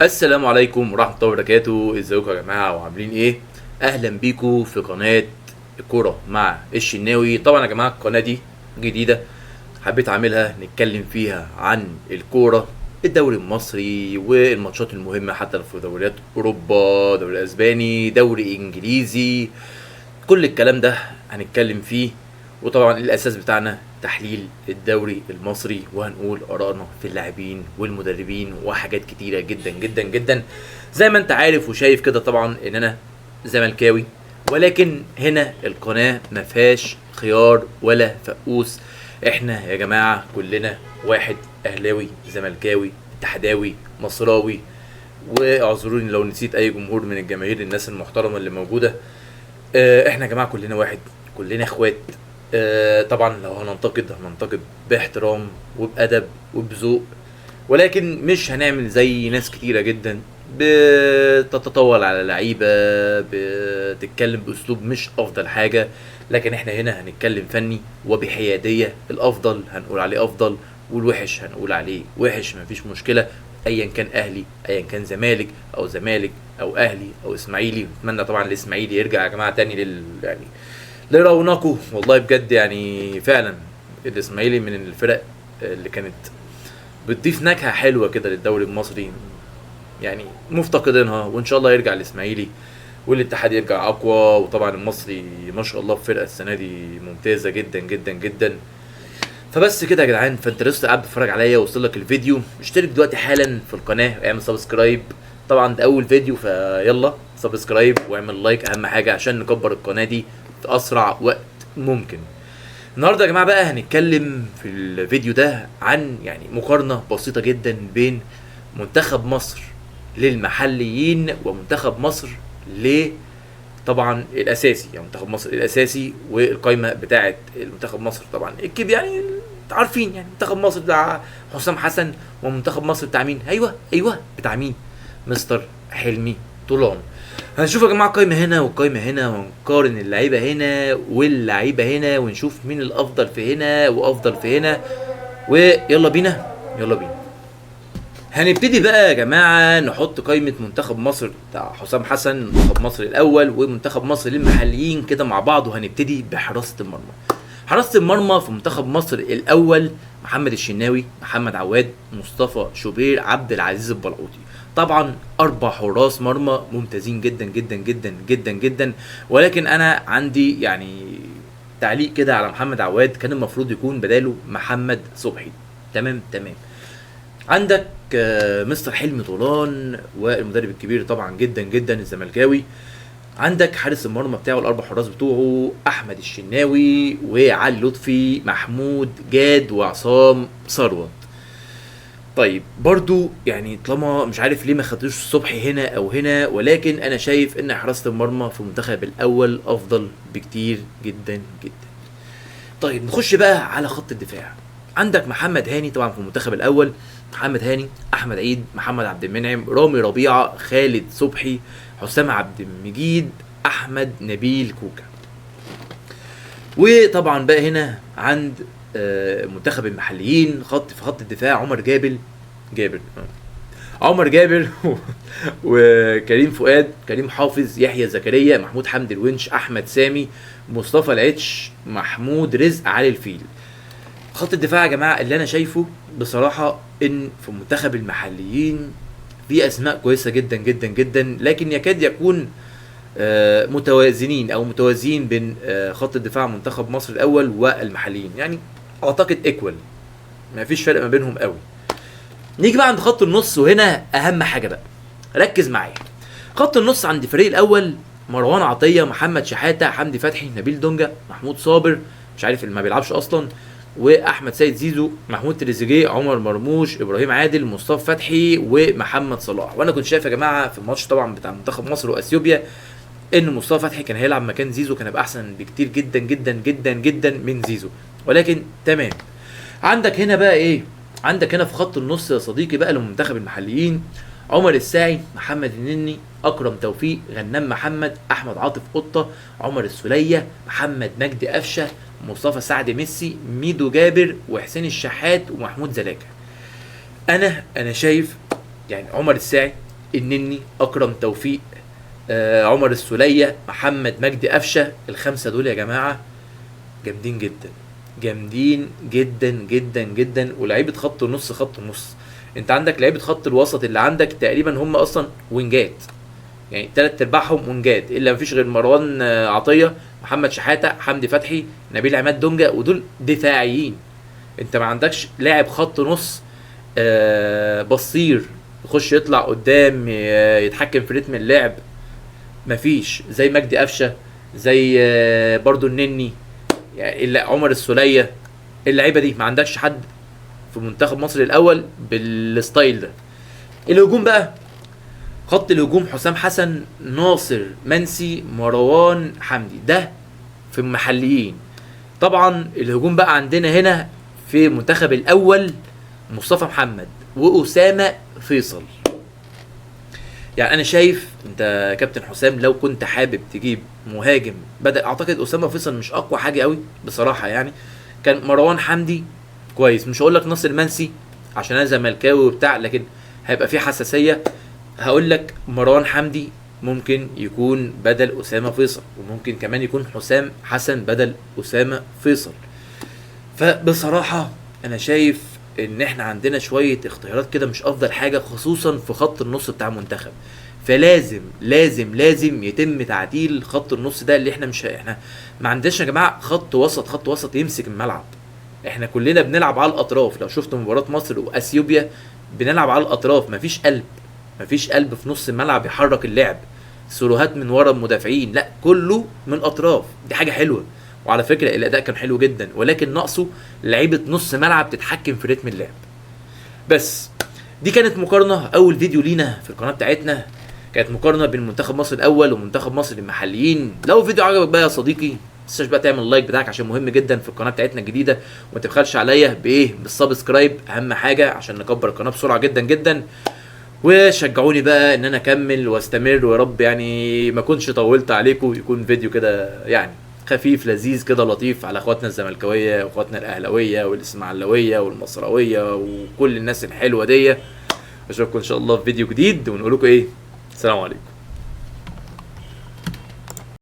السلام عليكم ورحمة الله وبركاته. ازيكم يا جماعة وعاملين ايه؟ اهلا بيكم في قناة الكورة مع الشناوي. طبعا يا جماعة القناة دي جديدة، حبيت اعملها نتكلم فيها عن الكورة، الدوري المصري والماتشات المهمة حتى في دوريات اوروبا، دوري اسباني، دوري انجليزي، كل الكلام ده هنتكلم فيه. وطبعا الاساس بتاعنا تحليل الدوري المصري، وهنقول ارائنا في اللاعبين والمدربين وحاجات كتيره جدا جدا جدا. زي ما انت عارف وشايف كده طبعا ان انا زملكاوي، ولكن هنا القناه ما فيهاش خيار ولا فقوس. احنا يا جماعه كلنا واحد، اهلاوي، زملكاوي، اتحداوي، مصراوي، واعذروني لو نسيت اي جمهور من الجماهير، الناس المحترمه اللي موجوده. احنا يا جماعه كلنا واحد، كلنا اخوات. طبعا لو هننتقد باحترام وبادب وبذوق، ولكن مش هنعمل زي ناس كتيره جدا بتتطاول على لعيبه، بتتكلم باسلوب مش افضل حاجه. لكن احنا هنا هنتكلم فني وبحياديه، الافضل هنقول عليه افضل، والوحش هنقول عليه وحش، مفيش مشكله. ايا كان اهلي، ايا كان زمالك او اهلي او اسماعيلي. نتمنى طبعا الاسماعيلي يرجع يا جماعه تاني يعني لرونقه، والله بجد يعني فعلا الاسماعيلي من الفرق اللي كانت بتضيف نكهه حلوه كده للدوري المصري، يعني مفتقدينها. وان شاء الله يرجع الاسماعيلي والاتحاد يرجع اقوى. وطبعا المصري ما شاء الله الفرقه السنه دي ممتازه جدا جدا جدا. فبس كده يا جدعان، فانت لسه قاعد بتتفرج عليا وصل لك الفيديو، اشترك دلوقتي حالا في القناه واعمل سبسكرايب. طبعا ده اول فيديو، فيلا سبسكرايب واعمل لايك، اهم حاجه عشان نكبر القناه دي في اسرع وقت ممكن. النهارده يا جماعه بقى هنتكلم في الفيديو ده عن يعني مقارنه بسيطه جدا بين منتخب مصر للمحليين ومنتخب مصر ل طبعا الاساسي، يعني منتخب مصر الاساسي والقايمه بتاعه المنتخب مصر طبعا يعني عارفين، يعني منتخب مصر بتاع حسام حسن، ومنتخب مصر بتاع مين؟ ايوه بتاع مين؟ مستر حلمي طولان. هنشوف يا جماعه القايمه هنا والقايمه هنا، ونقارن اللعيبه هنا واللعيبه هنا، ونشوف مين الافضل في هنا وافضل في هنا. ويلا بينا، يلا بينا. هنبتدي بقى يا جماعه نحط قائمه منتخب مصر بتاع حسام حسن، منتخب مصر الاول ومنتخب مصر للمحليين كده مع بعض. وهنبتدي بحراسه المرمى. حراسه المرمى في منتخب مصر الاول: محمد الشناوي، محمد عواد، مصطفى شوبير، عبد العزيز البلعوطي. طبعا 4 حراس مرمى ممتازين جدا جدا جدا جدا جدا. ولكن انا عندي يعني تعليق كده على محمد عواد، كان المفروض يكون بداله محمد صبحي. تمام. عندك مستر حلمي طولان والمدرب الكبير طبعا جدا جدا الزملكاوي. عندك حارس المرمى بتاعه، ال4 حراس بتوعه: احمد الشناوي، وعلي لطفي، محمود جاد، وعصام ثروت. طيب برضو يعني طالما مش عارف ليه ما خدوش الصبحي هنا او هنا، ولكن انا شايف ان حراسه المرمى في المنتخب الاول افضل بكتير جدا جدا. طيب نخش بقى على خط الدفاع. عندك محمد هاني طبعا في المنتخب الاول: محمد هاني، احمد عيد، محمد عبد المنعم، رامي ربيعه، خالد صبحي، حسام عبد المجيد، احمد نبيل كوكا. وطبعا بقى هنا عند منتخب المحليين، في خط الدفاع: عمر جابر وكريم فؤاد، كريم حافظ، يحيى زكريا، محمود حمدي الونش، احمد سامي، مصطفى العتش، محمود رزق، علي الفيل. خط الدفاع يا جماعه اللي انا شايفه بصراحه ان في منتخب المحليين في اسماء كويسه جدا جدا جدا، لكن يكاد يكون متوازنين او متوازيين بين خط الدفاع منتخب مصر الاول والمحليين، يعني اعتقد ايكوال، ما فيش فرق ما بينهم قوي. نيجي بقى عند خط النص، وهنا اهم حاجه بقى، ركز معايا. خط النص عند الفريق الاول: مروان عطيه، محمد شحاته، حمدي فتحي، نبيل دونجا، محمود صابر، مش عارف اللي ما بيلعبش اصلا، واحمد سيد زيزو، محمود تريزيجيه، عمر مرموش، ابراهيم عادل، مصطفى فتحي، ومحمد صلاح. وانا كنت شايف يا جماعه في الماتش طبعا بتاع منتخب مصر واثيوبيا ان مصطفى فتحي كان هيلعب مكان زيزو، كان هيبقى احسن بكتير جدا جدا جدا جدا من زيزو، ولكن تمام. عندك هنا بقى ايه؟ عندك هنا في خط النص يا صديقي بقى لمنتخب المحليين: عمر الساعي، محمد النني، اكرم توفيق، غنام محمد، احمد عاطف قطه، عمر السوليه، محمد مجدي قفشه، مصطفى سعد ميسي، ميدو جابر، وحسين الشحات، ومحمود زلاكه. انا شايف يعني عمر الساعي، النني، اكرم توفيق، عمر السولية، محمد مجدي قفشه، الخمسه دول يا جماعه جامدين جدا، جامدين جدا جدا جدا. ولاعيبه خط النص، خط النص انت عندك لعيبه خط الوسط اللي عندك تقريبا هم اصلا وينجات، يعني تلات ارباعهم وينجات، الا مفيش غير مروان عطيه، محمد شحاته، حمدي فتحي، نبيل عماد دونجا، ودول دفاعيين. انت ما عندكش لاعب خط نص بصير يخش يطلع قدام يتحكم في رتم اللعب. مفيش زي مجدي قفشه، زي برضو النني، يعني الا عمر السوليه. اللعيبه دي ما عندكش حد في منتخب مصر الاول بالستايل ده. الهجوم بقى، خط الهجوم حسام حسن، ناصر منسي، مروان حمدي، ده في المحليين. طبعا الهجوم بقى عندنا هنا في المنتخب الاول مصطفى محمد واسامه فيصل. يعني انا شايف انت يا كابتن حسام لو كنت حابب تجيب مهاجم بدل، اعتقد اسامه فيصل مش اقوى حاجه قوي بصراحه، يعني كان مروان حمدي كويس. مش هقول لك ناصر منسي عشان انا زملكاوي وبتاع، لكن هيبقى في حساسيه. هقول لك مروان حمدي ممكن يكون بدل اسامه فيصل، وممكن كمان يكون حسام حسن بدل اسامه فيصل. فبصراحه انا شايف ان احنا عندنا شويه اختيارات كده مش افضل حاجه، خصوصا في خط النص بتاع المنتخب. فلازم لازم لازم يتم تعديل خط النص ده، اللي احنا مش احنا ما عندناش يا جماعه خط وسط، خط وسط يمسك الملعب. احنا كلنا بنلعب على الاطراف. لو شفت مباراه مصر واثيوبيا بنلعب على الاطراف، مفيش قلب، مفيش قلب في نص الملعب يحرك اللعب، سيروهات من ورا المدافعين، لا كله من الاطراف. دي حاجه حلوه، وعلى فكره الاداء كان حلو جدا، ولكن ناقصه لعيبه نص ملعب تتحكم في رتم اللعب. بس دي كانت مقارنه، اول فيديو لينا في القناه بتاعتنا، كانت مقارنه بين منتخب مصر الاول ومنتخب مصر المحليين. لو الفيديو عجبك بقى يا صديقي ما تنساش بقى تعمل اللايك بتاعك عشان مهم جدا في القناه بتاعتنا الجديده، وما تبخلش عليا بايه، بالسبسكرايب، اهم حاجه عشان نكبر القناه بسرعه جدا جدا. وشجعوني بقى ان انا اكمل واستمر، ويا رب يعني ما كنتش طولت عليكم، يكون فيديو كده يعني خفيف لذيذ كده لطيف على اخواتنا الزملكاويه واخواتنا الاهلاويه والاسماعيلاويه والمصراويه وكل الناس الحلوه دي. اشوفكم ان شاء الله في فيديو جديد، ونقول لكم ايه، السلام عليكم.